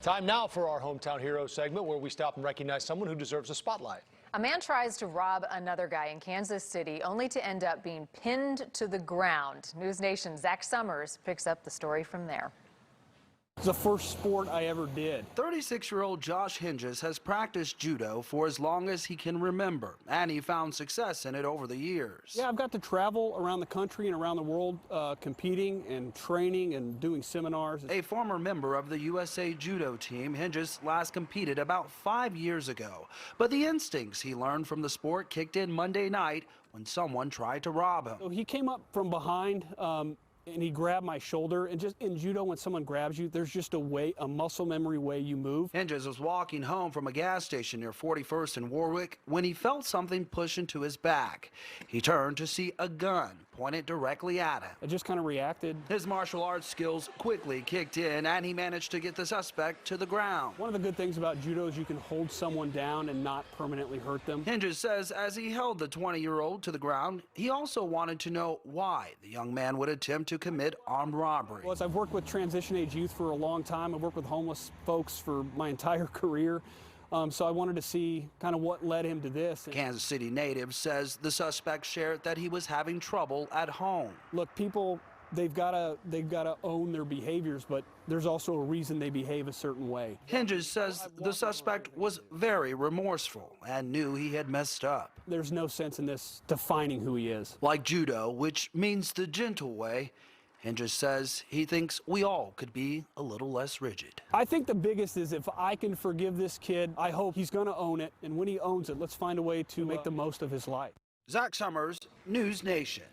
Time now for our Hometown Hero segment, where we stop and recognize someone who deserves a spotlight. A man tries to rob another guy in Kansas City, only to end up being pinned to the ground. NewsNation's Zach Summers picks up the story from there. It's the first sport I ever did. 36-year-old Josh Hinges has practiced judo for as long as he can remember, and he found success in it over the years. Yeah, I've got to travel around the country and around the world competing and training and doing seminars. A former member of the USA Judo team, Hinges last competed about 5 years ago. But the instincts he learned from the sport kicked in Monday night when someone tried to rob him. So he came up from behind and he grabbed my shoulder. And just in judo, when someone grabs you, there's just a muscle memory way you move. Hinges was walking home from a gas station near 41st and Warwick when he felt something push into his back. He turned to see a gun pointed directly at him. I just kind of reacted. His martial arts skills quickly kicked in, and he managed to get the suspect to the ground. One of the good things about judo is you can hold someone down and not permanently hurt them. Hinges says as he held the 20-year-old to the ground, he also wanted to know why the young man would attempt to commit armed robbery. Well, I've worked with transition-age youth for a long time. I've worked with homeless folks for my entire career. So I wanted to see kind of what led him to this. Kansas City native says the suspect shared that he was having trouble at home. Look, people, they've got to own their behaviors, but there's also a reason they behave a certain way. Hinges says the suspect was very remorseful and knew he had messed up. There's no sense in this defining who he is. Like judo, which means the gentle way, Hinges says he thinks we all could be a little less rigid. I think the biggest is if I can forgive this kid, I hope he's going to own it. And when he owns it, let's find a way to make the most of his life. Zach Summers, News Nation.